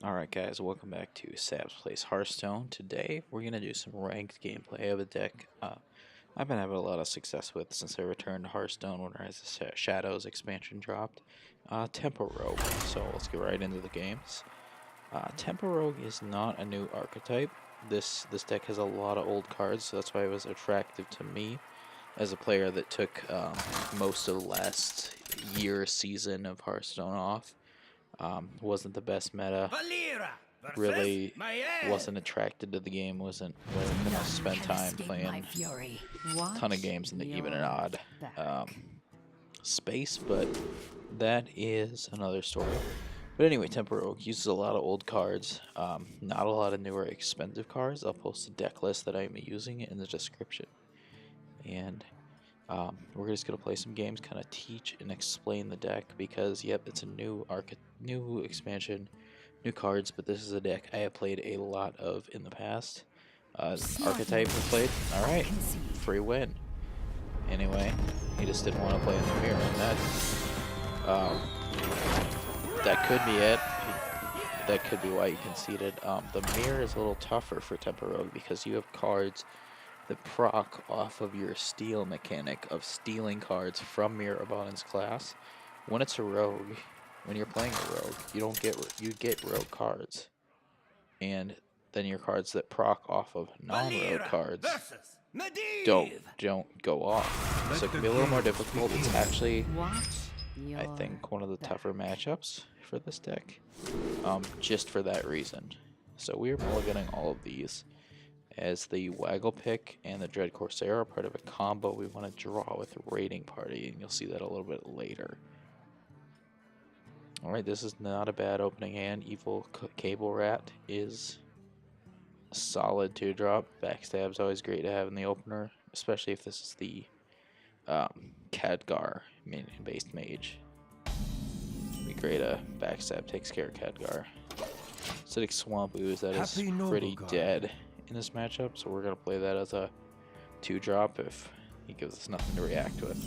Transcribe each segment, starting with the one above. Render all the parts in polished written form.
Alright guys, welcome back to bsabs Plays Hearthstone. Today we're going to do some ranked gameplay of a deck I've been having a lot of success with since I returned to Hearthstone when Rise of Shadows expansion dropped. Tempo Rogue. So let's get right into the games. Tempo Rogue is not a new archetype. This deck has a lot of old cards, so that's why it was attractive to me as a player that took most of the last year season of Hearthstone off. Wasn't the best meta. Really wasn't attracted to the game. Wasn't gonna spend time playing a ton of games in the even and odd space, but that is another story. But anyway, Tempo Rogue uses a lot of old cards, not a lot of newer expensive cards. I'll post a deck list that I'm using in the description. And we're just gonna play some games, kind of teach and explain the deck because, yep, it's a new expansion, new cards. But this is a deck I have played a lot of in the past. Archetype have played. All right, free win. Anyway, he just didn't want to play in the mirror, and that could be it. That could be why he conceded. The mirror is a little tougher for Tempo Rogue because you have cards that proc off of your steal mechanic of stealing cards from Mirror Abundance class. When it's a rogue, when you're playing a rogue, you get rogue cards, and then your cards that proc off of non-rogue cards don't go off. So it can be a little more difficult. It's actually, I think, one of the tougher matchups for this deck, just for that reason. So we are mulliganing all of these, as the Waggle Pick and the Dread Corsair are part of a combo we want to draw with Raiding Party, and you'll see that a little bit later. Alright, this is not a bad opening hand. Evil Cable Rat is a solid 2-drop. Backstab's always great to have in the opener, especially if this is the Khadgar minion-based mage. It'd be great. Backstab takes care of Khadgar. Acidic Swamp Ooze, that is pretty dead in this matchup, so we're going to play that as a 2-drop if he gives us nothing to react with.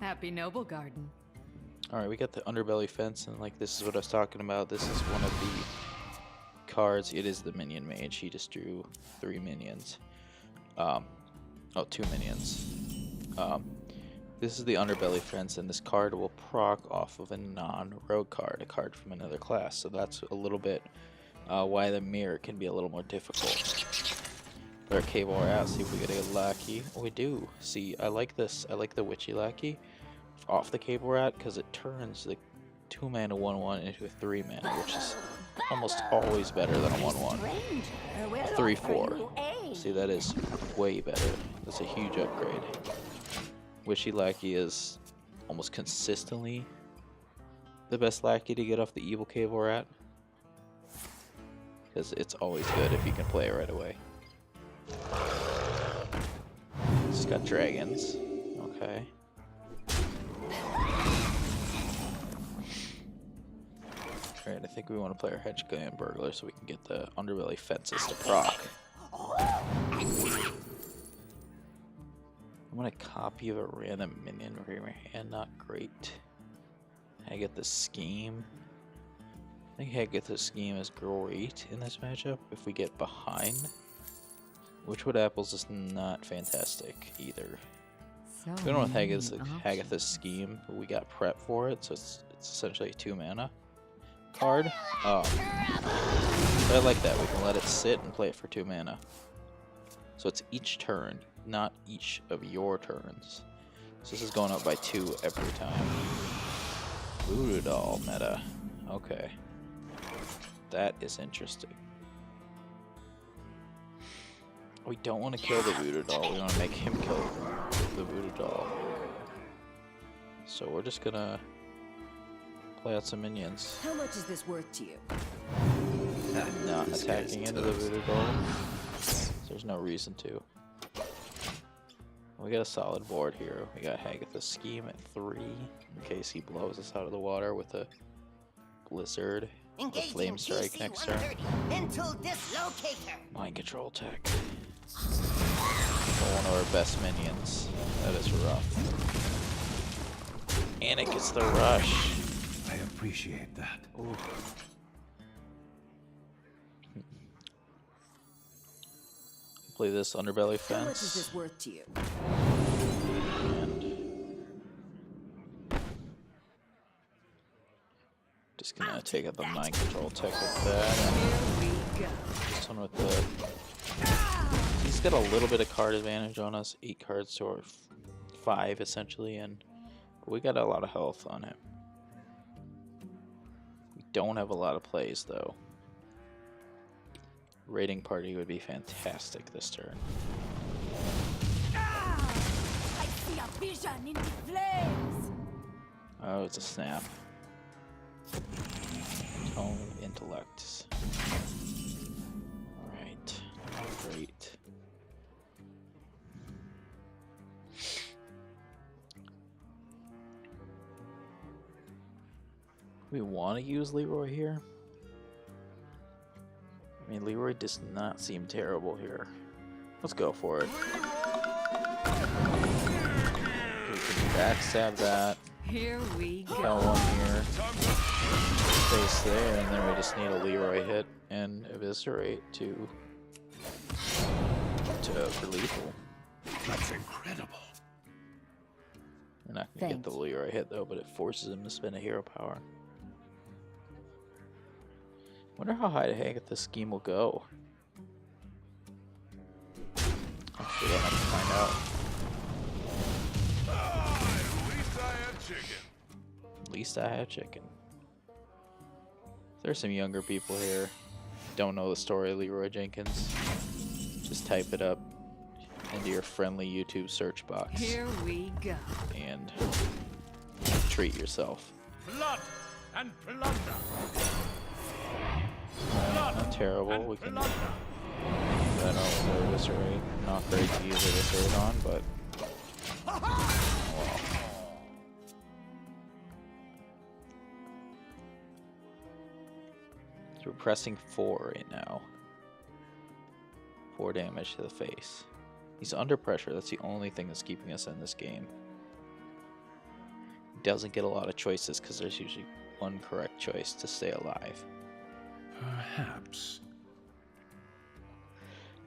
Happy Noble Garden. Alright, we got the Underbelly Fence, and like this is what I was talking about. This is one of the cards. It is the minion mage. He just drew 3 minions. 2 minions. This is the Underbelly Fence, and this card will proc off of a non-rogue card, a card from another class. So that's a little bit why the mirror can be a little more difficult. Our Cable out, see if we get a Lackey. Oh, we do. See, I like this. I like the Witchy Lackey off the Cable Rat because it turns the 2-mana 1/1 into a 3-mana, which is almost always better than a 1/1. 3/4. See, that is way better. That's a huge upgrade. Witchy Lackey is almost consistently the best Lackey to get off the Evil Cable Rat, because it's always good if you can play it right away. It's got dragons. Okay. Alright, I think we want to play our Hedge Gland Burglar so we can get the Underbelly Fences to proc. I'm gonna copy of a random minion from my hand, not great. Hagatha's Scheme. I think Hagatha's Scheme is great in this matchup if we get behind. Witchwood Apples is not fantastic either. We don't know if Hagatha's Scheme, but we got prep for it, so it's essentially a 2-mana card. But I like that. We can let it sit and play it for 2 mana. So it's each turn, not each of your turns. So this is going up by 2 every time. Voodoo Doll meta. Okay. That is interesting. We don't want to kill the Voodoo Doll. We want to make him kill the Voodoo Doll. So we're just gonna play out some minions. How much is this worth to you? Not attacking into the Voodoo Doll. There's no reason to. We got a solid board here. We got Hagatha's Scheme at 3 in case he blows us out of the water with a Blizzard, a Flame Strike next turn. Mind Control Tech. One of our best minions. That is rough. And it gets the rush. I appreciate that. Ooh. Play this underbelly How much is fence. this worth to you? And just gonna take out the mind control tech with that. Here we go. This one with the. He's got a little bit of card advantage on us. 8 cards to our 5 essentially, and we got a lot of health on him. We don't have a lot of plays though. Raiding party would be fantastic this turn. I see a vision in the flames. Oh, it's a snap. Tone intellects. Alright. Not great. We want to use Leroy here. I mean, Leroy does not seem terrible here. Let's go for it. We can backstab that. Here we Kill go. one here. Face there, and then we just need a Leroy hit and eviscerate for lethal. That's incredible. We're not gonna get the Leroy hit though, but it forces him to spend a hero power. Wonder how high the heck this scheme will go. Actually, I'll have to find out. At least I had chicken. At least I had chicken. There's some younger people here. Don't know the story of Leroy Jenkins. Just type it up into your friendly YouTube search box Here we go. and treat yourself. Blood and plunder. Not terrible. We can. I don't know for eviscerate. Not great to use eviscerate on, but oh well. So we're pressing 4 right now. 4 damage to the face. He's under pressure. That's the only thing that's keeping us in this game. He doesn't get a lot of choices because there's usually one correct choice to stay alive. Perhaps.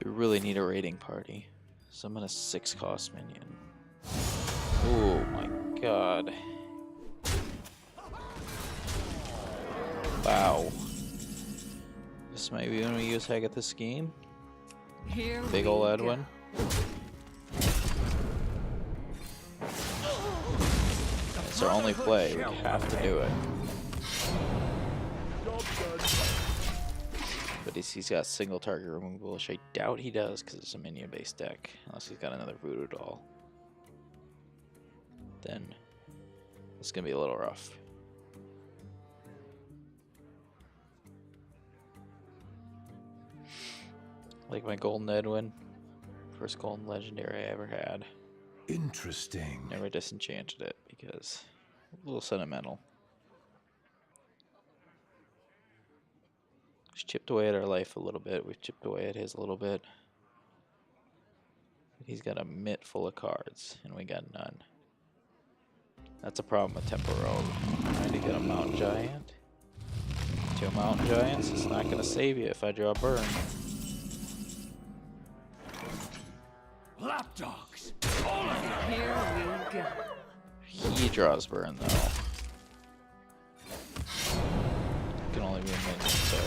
We really need a raiding party. Summon a 6-cost minion. Oh my god. Wow. This might be when we use Hagatha Scheme. Here Big we ol' go. Edwin. It's our only play. We have to do it. But he's got single target removal, which I doubt he does because it's a minion based deck. Unless he's got another voodoo doll. Then it's going to be a little rough. Like my golden Edwin. First golden legendary I ever had. Interesting. Never disenchanted it because a little sentimental. We've chipped away at our life a little bit. We've chipped away at his a little bit. He's got a mitt full of cards, and we got none. That's a problem with Tempo Rogue. Trying to get a Mountain Giant. 2 Mountain Giants. It's not going to save you if I draw Burn. Lapdogs. Here we go. He draws Burn, though. It can only be a minion, so...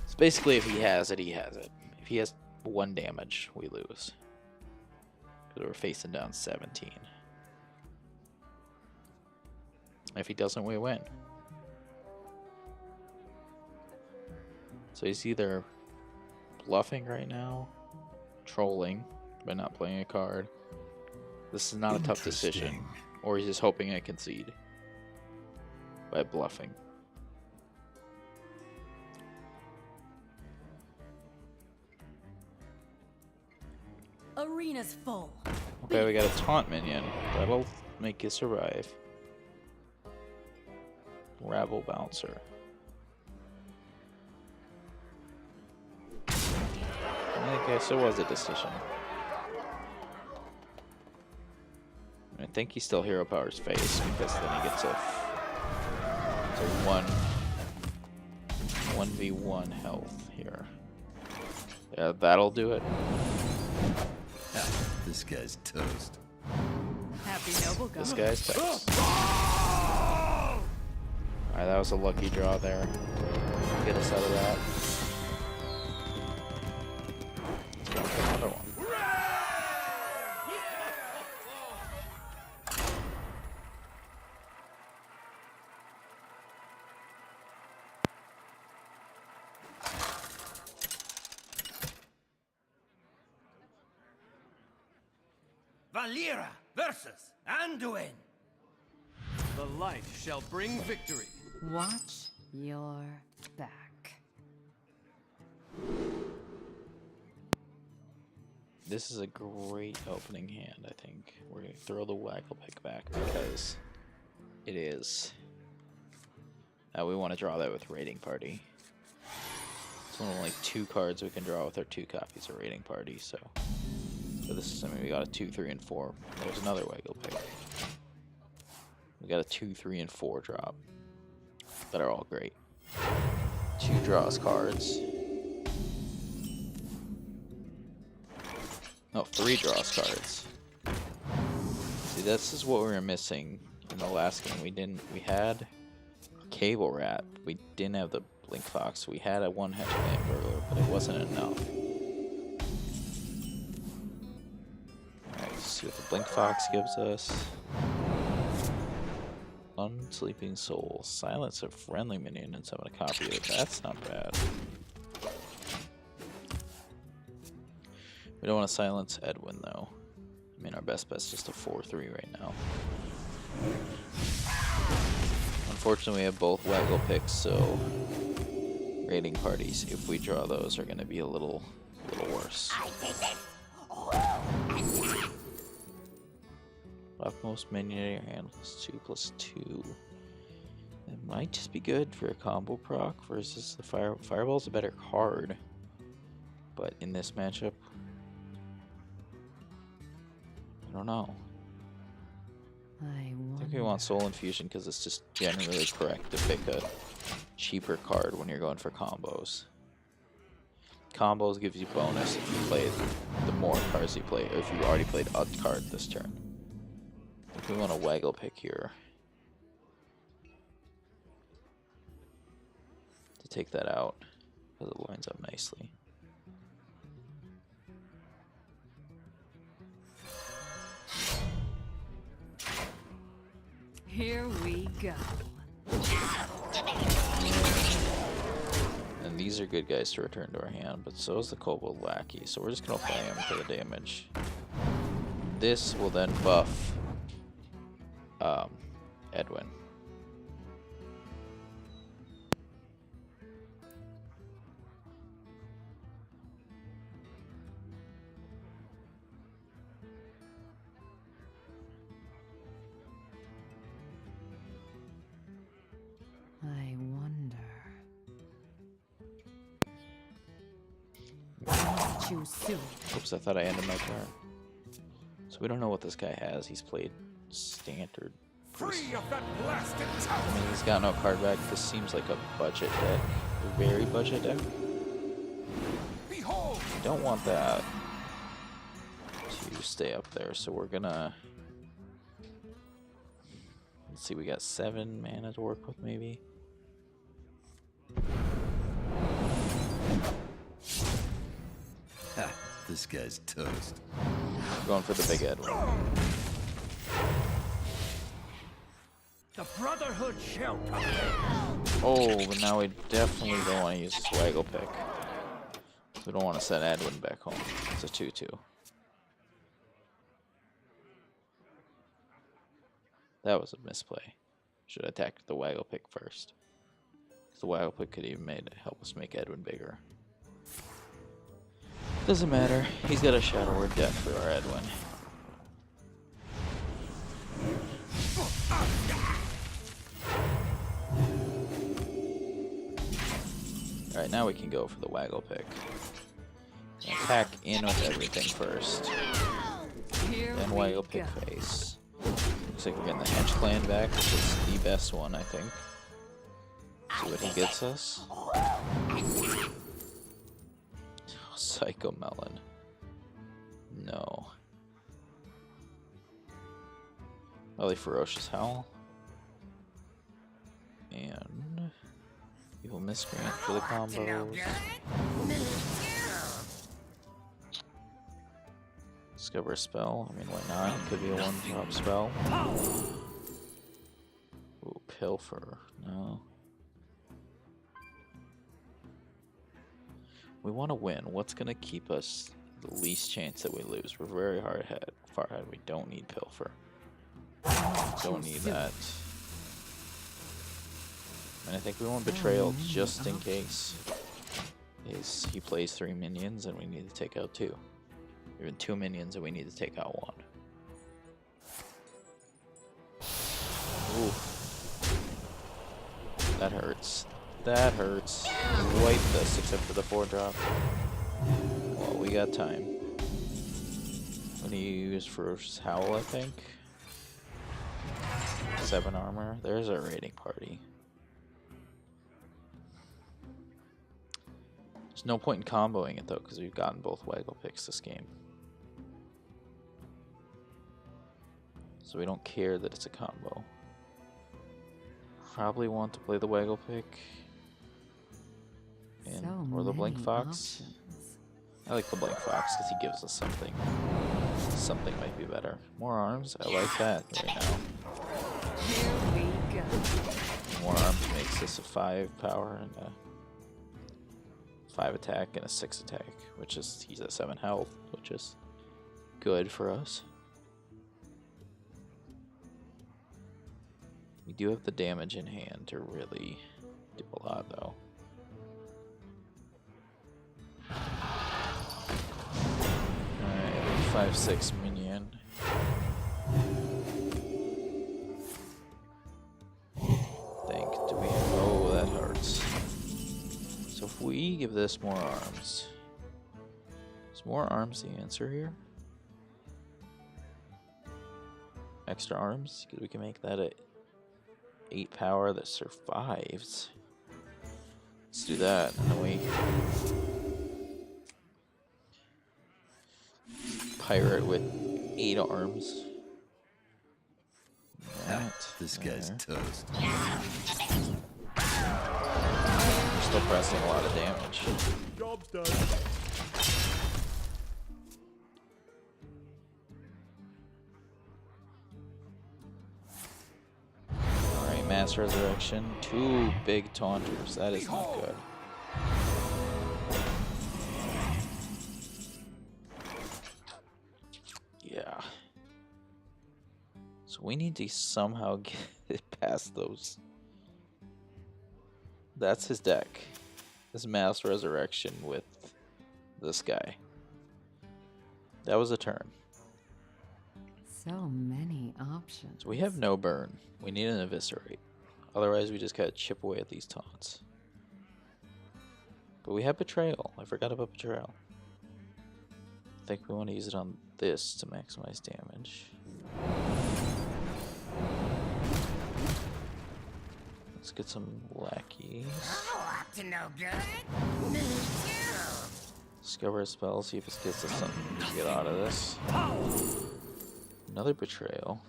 It's basically if he has it, he has it. If he has 1 damage, we lose. Because we're facing down 17. If he doesn't, we win. So he's either bluffing right now, trolling by not playing a card. This is not a tough decision. Or he's just hoping I concede by bluffing. Arena's full. Okay, we got a taunt minion. That'll make you survive. Rabble Bouncer. I guess it was a decision. I think he still hero powers face because then he gets a 1v1 health here. Yeah, that'll do it. This guy's toast. Happy noble god. This guy's toast. Alright, that was a lucky draw there. Get us out of that. Let's go for another one. Valera versus Anduin. The light shall bring victory. Watch your back. This is a great opening hand, I think. We're going to throw the Waggle Pick back because it is. We want to draw that with Raiding Party. It's one of only 2 cards we can draw with our 2 copies of Raiding Party, so this is something we got a 2, 3, and 4. There's another Waggle Pick. We got a 2, 3, and 4 drop that are all great. 2 draws cards. No, 3 draws cards. See, this is what we were missing in the last game. We had Cable Rat. We didn't have the Blink Fox. We had a 1 Hedgeland Burglar, but it wasn't enough. Alright, let's see what the Blink Fox gives us. Unsleeping Soul. Silence a friendly minion and summon a copy of it. That's not bad. We don't want to silence Edwin, though. I mean, our best bet's just a 4-3 right now. Unfortunately, we have both Waggle Picks, so Raiding Parties, if we draw those, are going to be a little worse. Leftmost minion in your hand +2/+2. It might just be good for a combo proc versus the Fireball's a better card, but in this matchup, I don't know. I think we want Soul Infusion because it's just generally correct to pick a cheaper card when you're going for combos. Combos gives you bonus if you play the more cards you play, or if you already played a card this turn. I think we want a Waggle Pick here to take that out because it lines up nicely. Here we go. And these are good guys to return to our hand, but so is the Kobold Lackey, so we're just going to play him for the damage. This will then buff Edwin. I wonder. Too soon. Oops, I thought I ended my turn. So we don't know what this guy has. He's played standard. Free of that blasted I tower! mean, he's got no card back. This seems like a budget deck. A very budget deck. Behold! We don't want that to stay up there, so we're gonna... Let's see, we got 7 mana to work with, maybe. Ha! This guy's toast. We're going for the big Edwin. The Brotherhood shall prevail. Oh, but now we definitely don't want to use this Waggle Pick. We don't want to send Edwin back home. It's a 2/2. That was a misplay. Should have attacked the Waggle Pick first. The Waggle Pick could even help us make Edwin bigger. Doesn't matter. He's got a Shadow Word Death for our Edwin. Alright, now we can go for the Waggle Pick. Attack in with everything first. Here Then we Waggle go. Pick face. Looks like we're getting the Hench Clan back, which is the best one, I think. See what he gets us. Oh, Psycho Melon. No. Really Ferocious Howl. And Evil Miscreant for the combos. Discover a spell. I mean, why not? It could be a one-drop spell. Ooh, Pilfer. No. We want to win. What's going to keep us the least chance that we lose? We're very far ahead. We don't need Pilfer. Don't need that. And I think we want Betrayal just in case. He plays 3 minions and we need to take out 2. Even 2 minions and we need to take out 1. Ooh. That hurts. That hurts. Wiped us except for the 4-drop. Well, we got time. What do you use for Howl, I think? 7 armor. There's our raiding party. There's no point in comboing it though, because we've gotten both Waggle picks this game. So we don't care that it's a combo. Probably want to play the Waggle pick. And, or the Blink Fox. Options. I like the Blink Fox because he gives us something. Something might be better. More arms? I like that right now. Here we go. More arms makes this a 5 power and a 5 attack and a 6 attack, which is, he's at 7 health, which is good for us. We do have the damage in hand to really do a lot though. Alright, 5/6 minion. Do we have, oh, that hurts. So if we give this more arms, is more arms the answer here? Extra arms? Because we can make that a 8 power that survives. Let's do that, and then we pirate with 8 arms. That, This guy's toast. we're still pressing a lot of damage. Job's done. Alright, Mass Resurrection. 2 big taunters. That is not good. Yeah. So we need to somehow get it past those. That's his deck. This Mass Resurrection with this guy. That was a turn. So many options. So we have no burn. We need an Eviscerate. Otherwise we just gotta chip away at these taunts. But we have Betrayal. I forgot about Betrayal. I think we want to use it on this to maximize damage. Let's get some lackeys. Up to no good. Me too. Discover a spell, see if it gets us something to get out of this. Another Betrayal.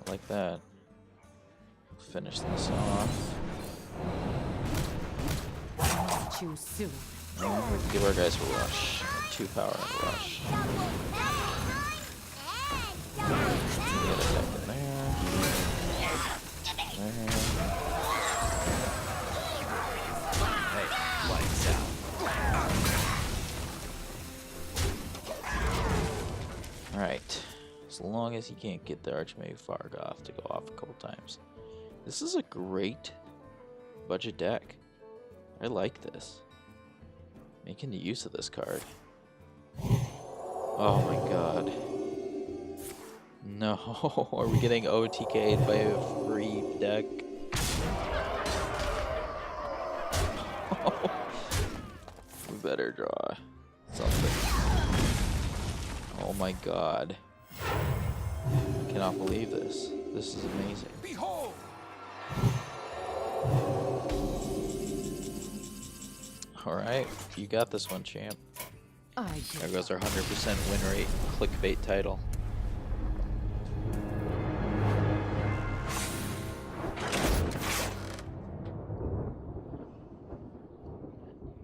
I like that. Finish this off. Too soon. And give our guys a rush. 2 power and a rush. Get attack in there. There. Hey, lights out. Alright. As long as he can't get the Archmage Fargoth to go off a couple times. This is a great budget deck. I like this. Making the use of this card. Oh my god. No, are we getting OTK'd by a free deck? We better draw something. Oh my god. Can cannot believe this. This is amazing. Behold! Alright, you got this one, champ. I There do. goes our 100% win rate clickbait title.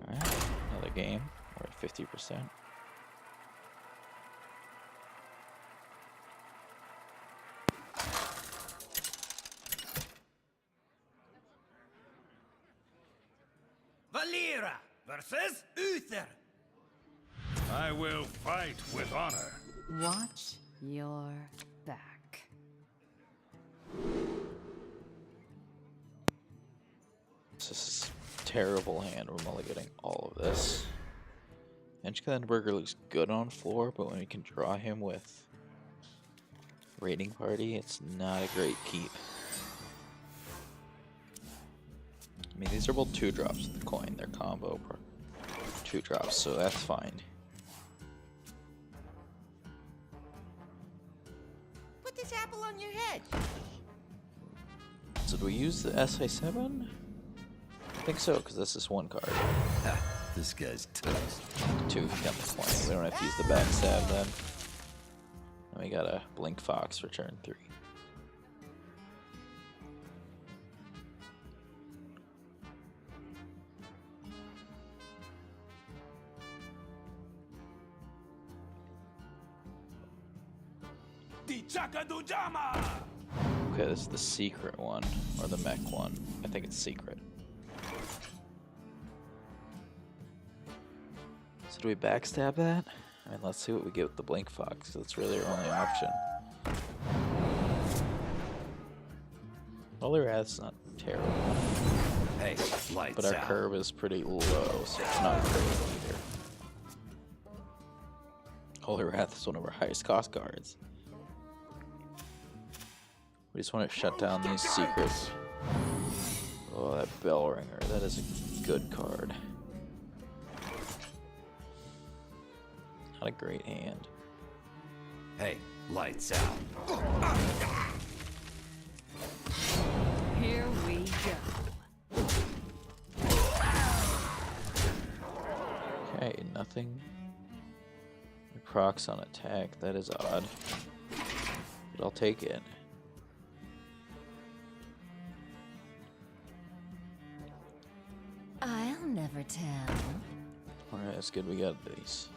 Alright, another game. We're at 50%. Valera versus Uther. I will fight with honor. Watch your back. This is a terrible hand. We're only getting all of this. Enchkenberger looks good on floor, but when we can draw him with Raiding Party, it's not a great keep. I mean, these are both 2-drops with the coin. They're combo 2-drops, so that's fine. Put this apple on your head. So do we use the SI7? I think so, because this is 1 card. Ha, this guy's toast. 2 if you count the coin. We don't have to use the backstab then. And we got a Blink Fox for turn 3. The Chakadujama! Okay, this is the secret one, or the mech one. I think it's secret. So do we backstab that? I mean, let's see what we get with the Blink Fox. That's really our only option. Holy Wrath's not terrible, Hey, lights but our out. curve is pretty low, so it's not great either. Holy Wrath is one of our highest cost cards. We just want to shut down these secrets. Oh, that Bell Ringer. That is a good card. Not a great hand. Hey, lights out. Here we go. Okay, nothing. It procs on attack. That is odd. But I'll take it. I'll never tell. Alright, that's good. We got these.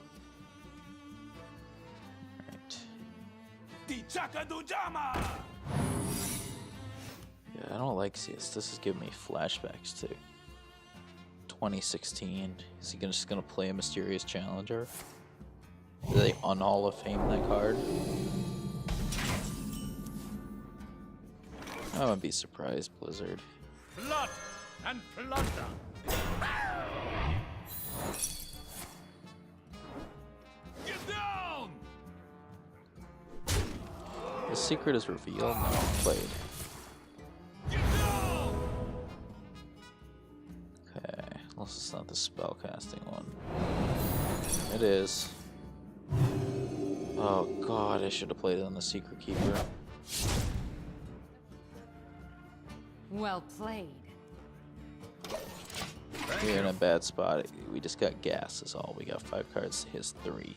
Alright. The Chakadujama! Yeah, I don't like CS. This is giving me flashbacks to 2016. Is he just gonna play a mysterious challenger? Do they un-Hall of Fame that card? I wouldn't be surprised, Blizzard. Blood and plunder! Get down! The secret is revealed, now played. Get down! Okay, unless it's not the spellcasting one. It is. Oh god, I should have played it on the Secret Keeper. Well played. We're in a bad spot. We just got gas is all. We got 5 cards to his 3.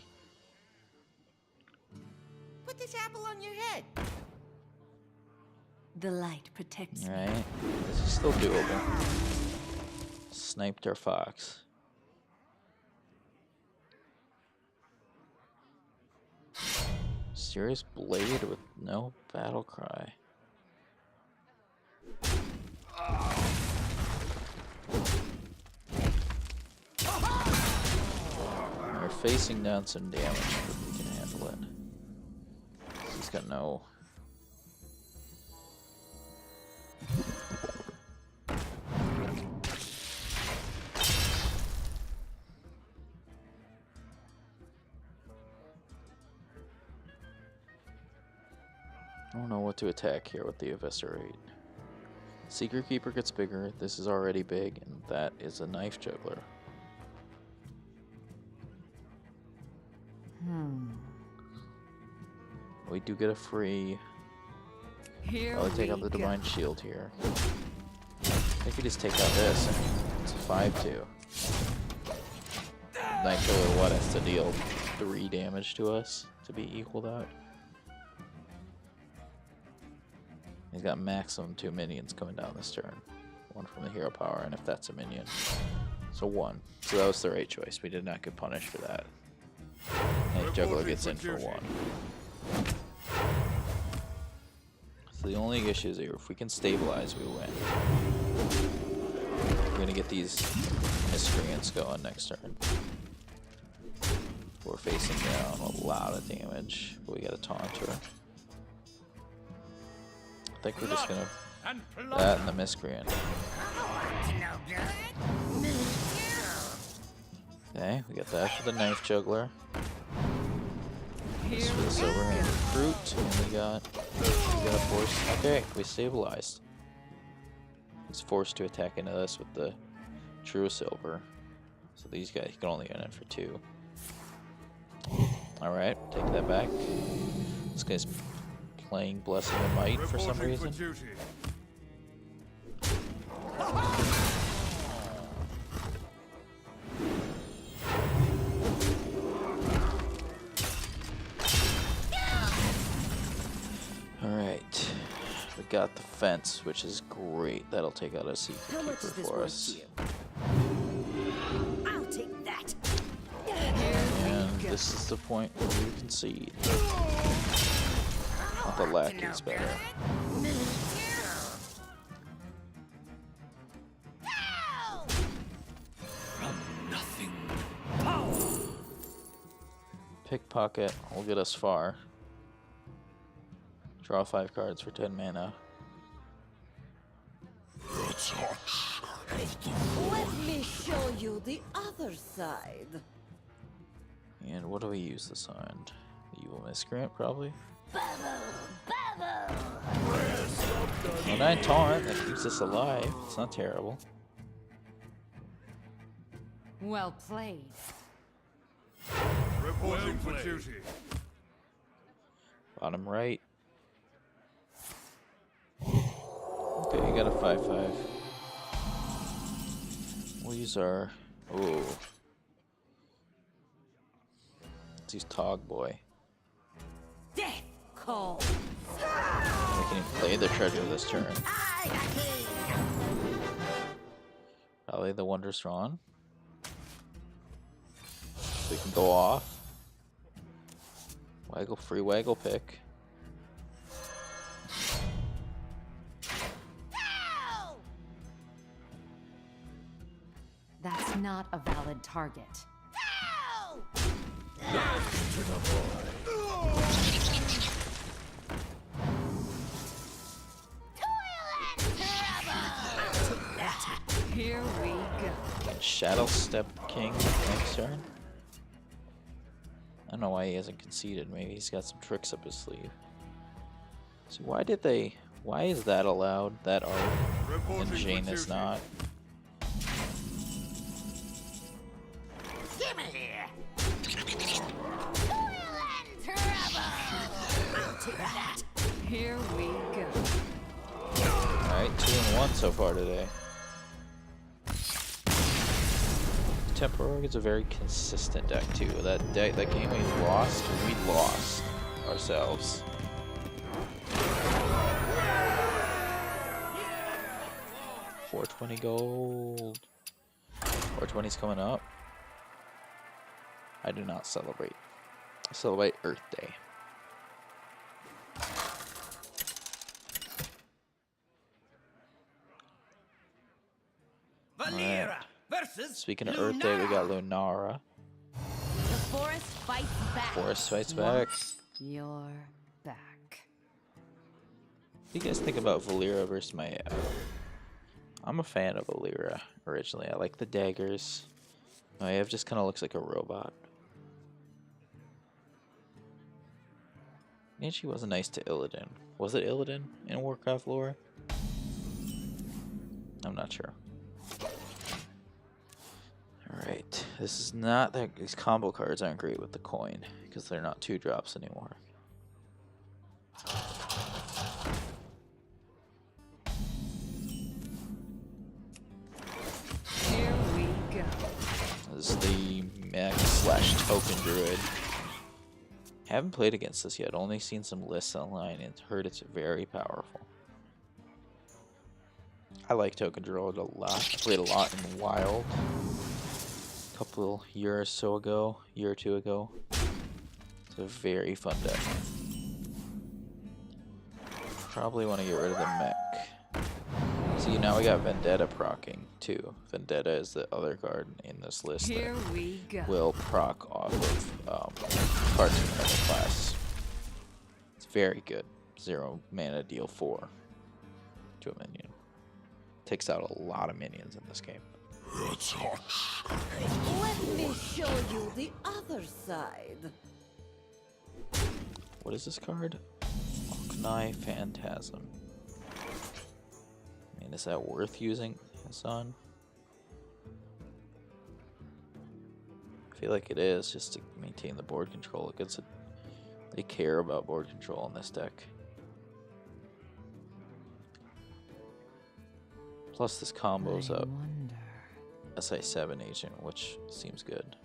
Put this apple on your head. The light protects me. Alright, this is still doable. Sniped our Fox. Serious Blade with no battle cry. We're facing down some damage, but we can handle it. He's got no. I don't know what to attack here with the Eviscerate. Secret Keeper gets bigger, this is already big, and that is a Knife Juggler. We do get a free Here Probably take out we the go. Divine Shield here. I think we just take out this, and it's a 5-2. Night Killer, what, has to deal 3 damage to us to be equaled out? He's got maximum 2 minions coming down this turn. 1 from the hero power, and if that's a minion. So 1. So that was the right choice. We did not get punished for that. And Juggler gets in for 1. So the only issue is here, if we can stabilize, we win. We're gonna get these miscreants going next turn. We're facing down a lot of damage, but we got a taunter. I think we're just gonna that and the miscreant. Okay, we got that for the knife juggler. This for the silver hand recruit, and we got a force. Okay, we stabilized. He's forced to attack into this with the true silver. So these guys can only get in for 2. Alright, take that back. This guy's playing Blessing and Might for some reason. Alright. We got the fence, which is great. That'll take out a secret keeper for us. I'll take that. And this is the point where we concede. Not the lackey's better. Pickpocket will get us far. Draw 5 cards for 10 mana. Let me show you the other side. And what do we use this on? Evil Miscreant, probably? Bubble! 9 taunt, that keeps us alive. It's not terrible. Well played. Reporting for duty. Bottom right. Okay, you got a 5/5. We'll use our. Ooh. Let's use Tog Boy. Death call. We can even play the treasure this turn. Probably the Wondrous Drawn. We can go off. Free waggle pick. That's not a valid target. Here we go. Shadow Step King next turn. I don't know why he hasn't conceded. Maybe he's got some tricks up his sleeve. So why is that allowed? That art and Jane is not. Give me here. Here we go. Alright, 2-1 so far today. Temporary is a very consistent deck too. That game we lost ourselves. $420 gold. 420's coming up. I do not celebrate. I celebrate Earth Day. Valera versus Speaking of Earth Day, we got Lunara. The forest fights back. Forest fights back. You're back. What do you guys think about Valera versus Maya? I'm a fan of Valera originally. I like the daggers. Maiev just kind of looks like a robot. And she wasn't nice to Illidan. Was it Illidan in Warcraft lore? I'm not sure. Alright, this is not that these combo cards aren't great with the coin because they're not 2-drops anymore. slash token druid. Haven't played against this yet. Only seen some lists online and heard it's very powerful. I like token druid a lot. I played a lot in Wild a couple year or two ago. It's a very fun deck. Probably want to get rid of the mech. See, now we got Vendetta proccing too. Vendetta is the other card in this list Here that we go. will proc off of cards in the class. It's very good. 0 mana, deal 4 to a minion. Takes out a lot of minions in this game. Let me show you the other side. What is this card? Alknai Phantasm. I mean, is that worth using this on? I feel like it is, just to maintain the board control. It gets they care about board control in this deck. Plus this combos up SI7 agent, which seems good.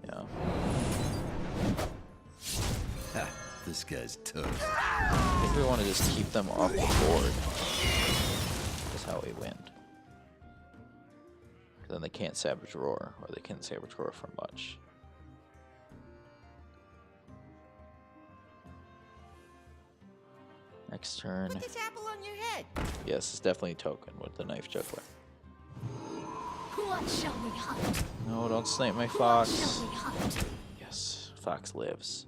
Yeah. Ha, this guy's toast. I think we want to just keep them off the board. That's how we win. Then they can't Savage Roar, or they can't Savage Roar for much. Next turn. Put this apple on your head. Yes, it's definitely a token with the knife juggler. What shall we hunt? No, don't snipe my What fox. shall we hunt? Yes, fox lives.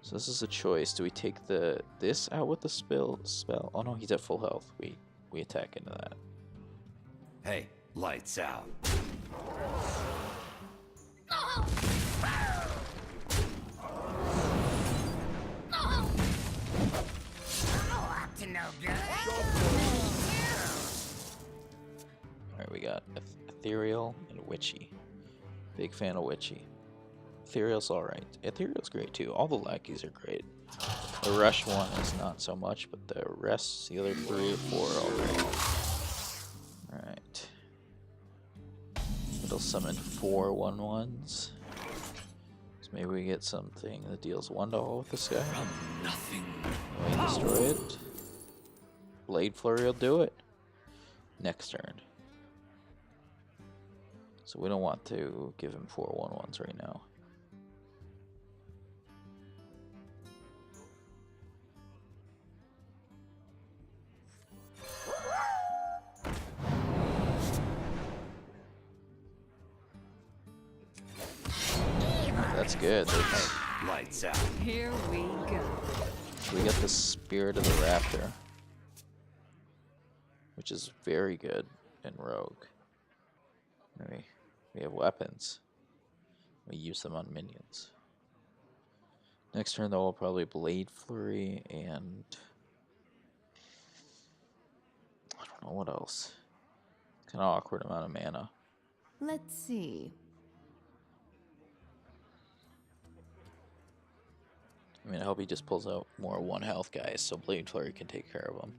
So this is a choice. Do we take this out with the spell? Oh no, he's at full health. We attack into that. Hey, lights out. Up to no good. Alright, we got Ethereal and Witchy. Big fan of Witchy. Ethereal's alright. Ethereal's great too. All the lackeys are great. The Rush one is not so much, but the rest, the other 3 or 4 are all great. Alright. It'll summon 4 1/1s. So maybe we get something that deals 1 to all with this guy. Nothing. We destroy it. Blade Flurry will do it. Next turn. So we don't want to give him 4 1/1s right now. That's good. Lights out. Here we go. We get the Spirit of the Raptor, which is very good in Rogue. We have weapons. We use them on minions. Next turn, though, we'll probably Blade Flurry and I don't know what else. Kind of awkward amount of mana. Let's see. I mean, I hope he just pulls out more 1 health guys so Blade Flurry can take care of him.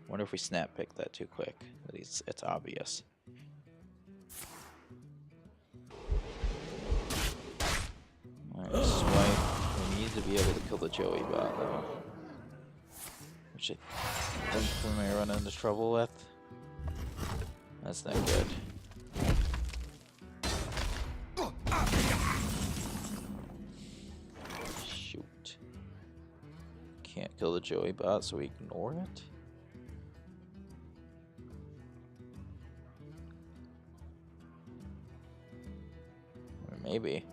Wonder if we snap pick that too quick. But it's obvious. Alright, swipe. We need to be able to kill the Joey bot though. Which I think we may run into trouble with. That's not good. Shoot. Can't kill the Joey bot, so we ignore it. Or maybe.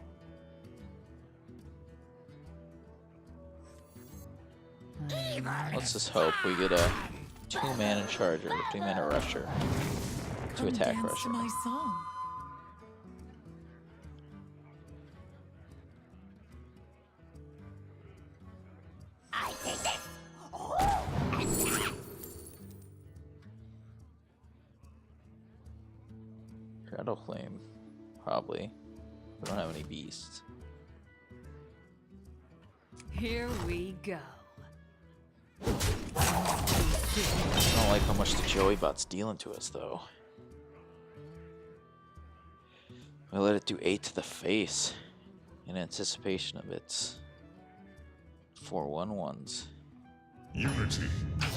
Let's just hope we get a 2-mana charger, 3-mana rusher to attack rusher. song. I take this. Shadow Flame, probably. We don't have any beasts. Here we go. I don't like how much the Joey bot's dealing to us, though. I let it do 8 to the face in anticipation of its 4/1/1s. Unity,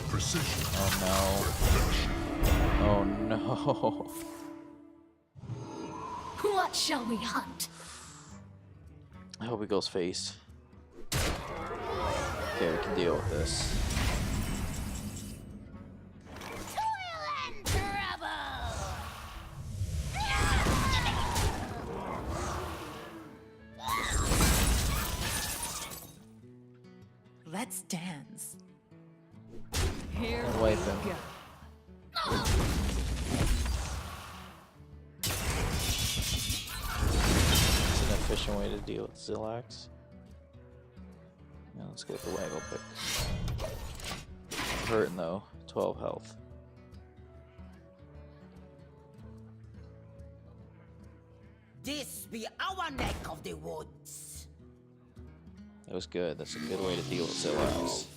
precision, Oh no. Oh no. What shall we hunt? I hope it goes face. Okay, we can deal with this. Toil and trouble! Let's dance. Here And we wipe him. go. It's an efficient way to deal with Zillax. Now let's go with the Waggle pick. Hurting though, 12 health. This be our neck of the woods. That was good. That's a good way to deal with Zillax.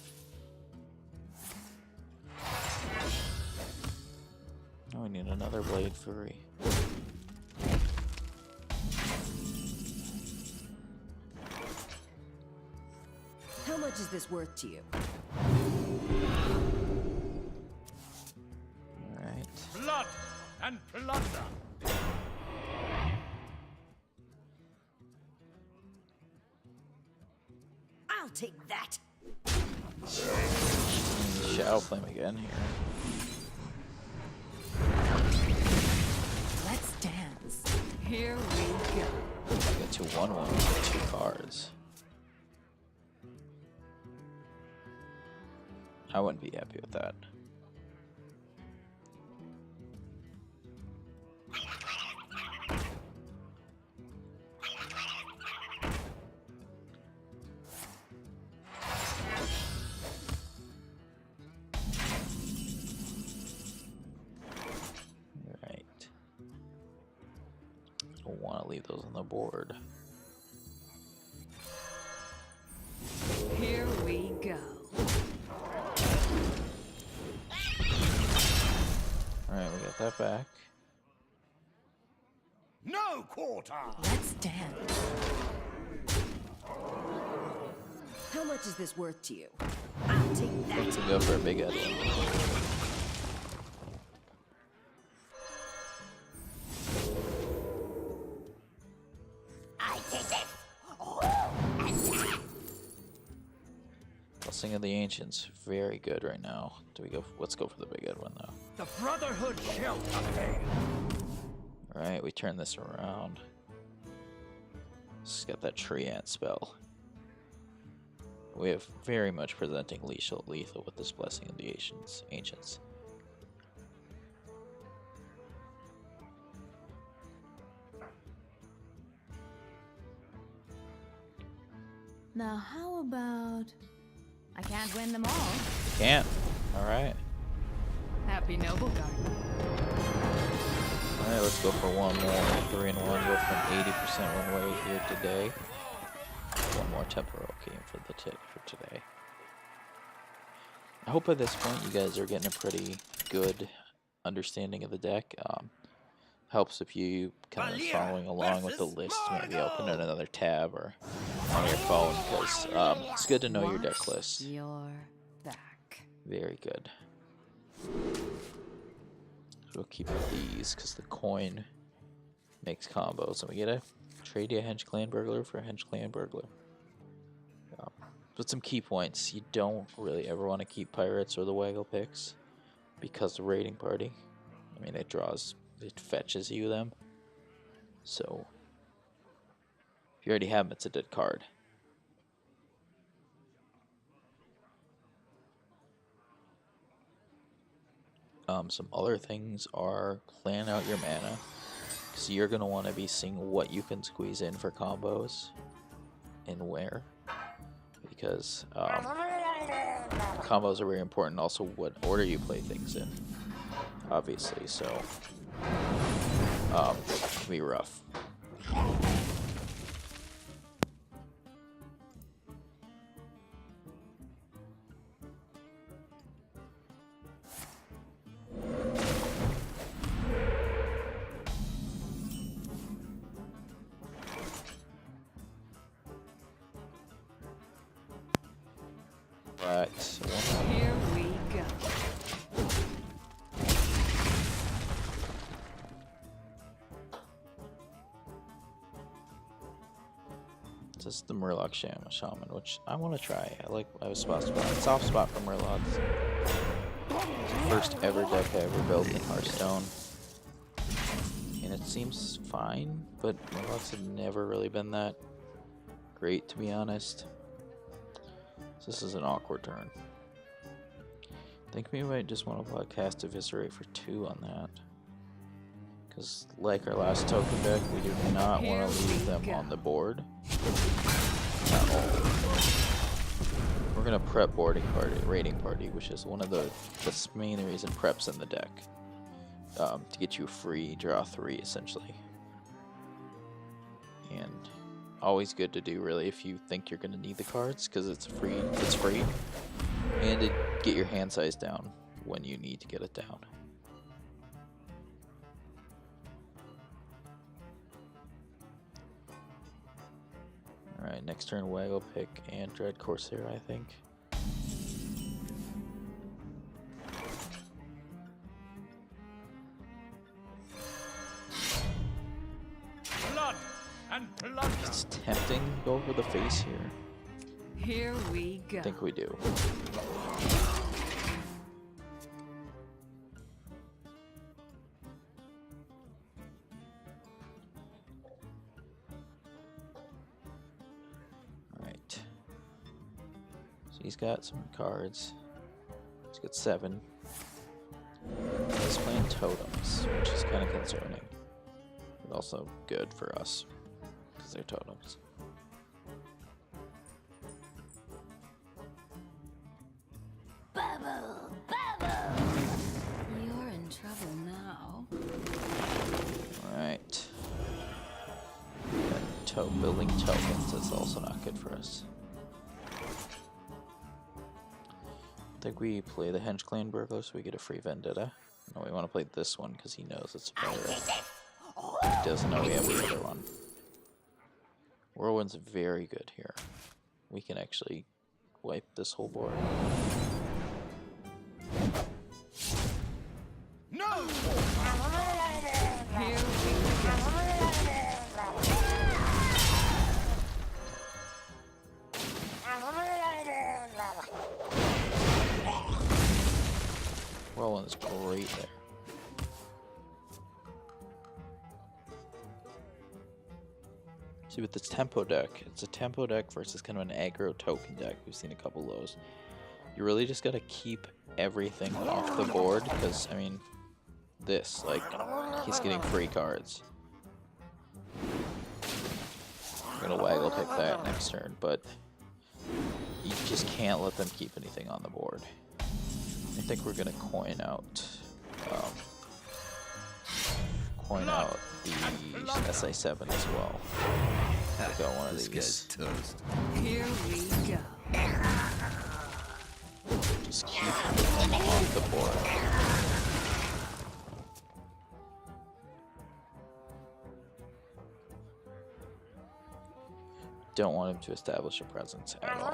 Oh, we need another Blade Fury. How much is this worth to you? Alright. blood, and plunder. I'll take that. Shadow Flame again here. Let's dance. Here we go. I get to 1/1 with 2 cards. I wouldn't be happy with that. Right. Don't want to leave those on the board. Here we go. Alright, we got that back. No quarter. Let's dance. How much is this worth to you? I'll take that. Let's go for a big head. I take it. Oh, and Blessing of the Ancients, very good right now. Do we go? Let's go for the big head one though. The Brotherhood shall prevail. Alright, we turn this around. Just got that tree ant spell. We have very much presenting lethal with this Blessing of the Ancients. Now how about... I can't win them all. Can't. Alright. Happy Noble Garden. Alright, let's go for one more. 3 and 1, go for an 80% win rate here today. One more temporal game for today. I hope by this point you guys are getting a pretty good understanding of the deck. Helps if you kind of following along with the list, maybe open in another tab or on your phone, because it's good to know your deck list. Your back. Very good. We'll keep these because the coin makes combos, and we get a trade a Henge Clan Burglar for a Henge Clan Burglar. But some key points: you don't really ever want to keep Pirates or the Waggle picks because the raiding party. I mean, it fetches you them. So if you already have them, it's a dead card. Some other things are plan out your mana, because you're going to want to be seeing what you can squeeze in for combos and where, because combos are very important. Also, what order you play things in, obviously. So it can be rough. Right. So Here we go. this is the Murloc Shaman, which I want to try. I have a soft spot for Murlocs. It's the first ever deck I ever built in Hearthstone. And it seems fine, but Murlocs have never really been that great, to be honest. So this is an awkward turn. I think we might just want to cast Eviscerate for 2 on that. Because like our last token deck, we do not want to leave them on the board at all. We're going to prep raiding party, which is one of the main reason preps in the deck. To get you free, draw 3 essentially. And always good to do really if you think you're going to need the cards, because it's free, and to get your hand size down when you need to get it down. Alright, next turn Waggle Pick and Dread Corsair, I think. Blood and plunder. It's tempting to go for the face here. Here we go. I think we do. Alright. So he's got some cards. He's got 7. He's playing totems, which is kind of concerning. But also good for us, because they're totems. Bubble, bubble. You're in trouble now. Alright. Building tokens is also not good for us. I think we play the Henge Clan Burglar so we get a free Vendetta. No, we want to play this one because he knows it's a fire. He doesn't know we have the other one. Whirlwind's very good here. We can actually wipe this whole board. No! Here we go. Whirlwind's great there. See, with this tempo deck, it's a tempo deck versus kind of an aggro token deck. We've seen a couple of those. You really just gotta keep everything off the board, because, I mean, this, like, he's getting free cards. I'm gonna Waggle Pick that next turn, but you just can't let them keep anything on the board. I think we're gonna coin out the SI7 as well. We'll go one of This these. guy's toast. Here we go. Just keep them on the board. Don't want him to establish a presence at all.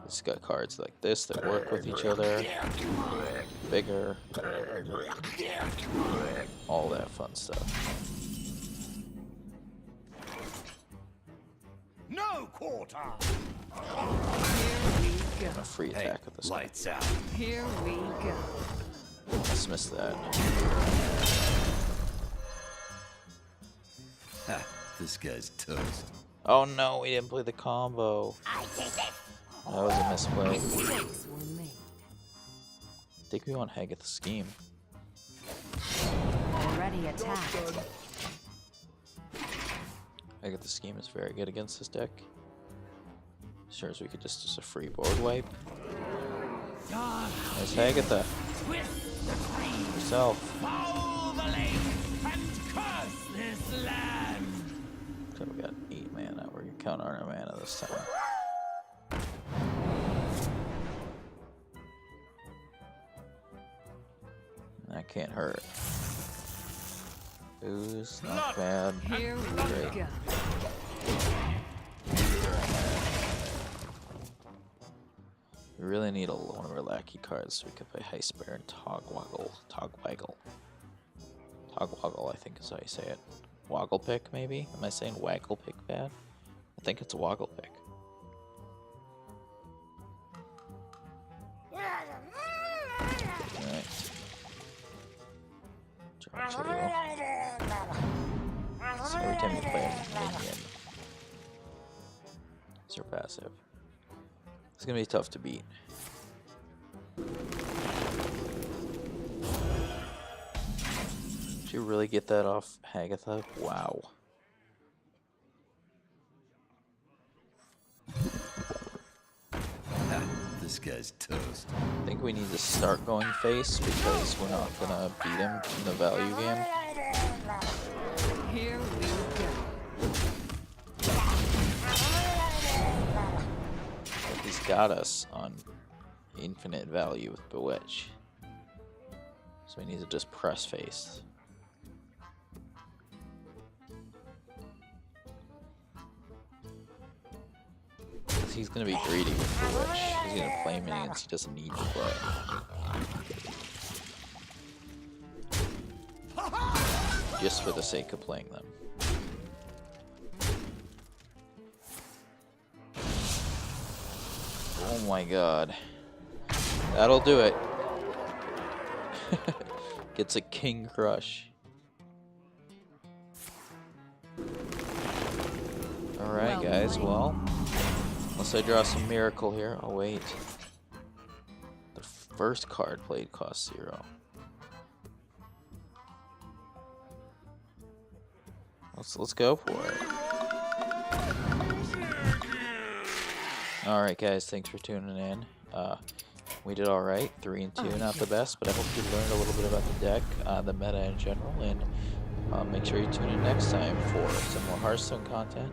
He's got cards like this that work with each other. Bigger. All that fun stuff. No quarter! Here we go. A free Hey, attack with this guy. lights out. Here we go. Dismiss that. Ha, this guy's toast. Oh no, we didn't play the combo. I did it. That was a misplay. Mistakes were made. I think we want Haggith Scheme. Already attacked. Haggith Scheme is very good against this deck. Sure as we could just a free board wipe. There's Hagatha. Yourself. Foul the lake and curse this land! Okay, we got 8 mana. We're gonna count on our mana this time. That can't hurt. Ooze, not bad. Here we Great. go. We really need one of our lackey cards so we can play Heist Bear and Togwaggle. Togwaggle, I think is how you say it. Woggle pick, maybe? Am I saying waggle pick bad? I think it's a woggle pick. Alright. Draw 2. So every time you play a minion, it's your passive. It's gonna be tough to beat. Did you really get that off Hagatha? Wow. This guy's toast. I think we need to start going face because we're not gonna beat him in the value game. Here we go. But he's got us on infinite value with Bewitch. So we need to just press face. He's gonna be greedy with Bewitch. He's gonna play minions he doesn't need to play. Just for the sake of playing them. Oh my god. That'll do it. Gets a King Crush. Alright guys, well. Unless I draw some miracle here. Oh wait. The first card played costs 0. Let's go for it. Alright guys, thanks for tuning in. We did alright. 3 and 2, not the best, but I hope you learned a little bit about the deck, the meta in general, and make sure you tune in next time for some more Hearthstone content.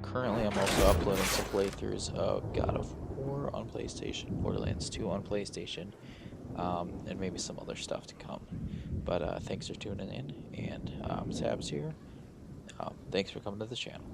Currently, I'm also uploading some playthroughs of God of War on PlayStation, Borderlands 2 on PlayStation, and maybe some other stuff to come. But thanks for tuning in, and Sabs here. Thanks for coming to the channel.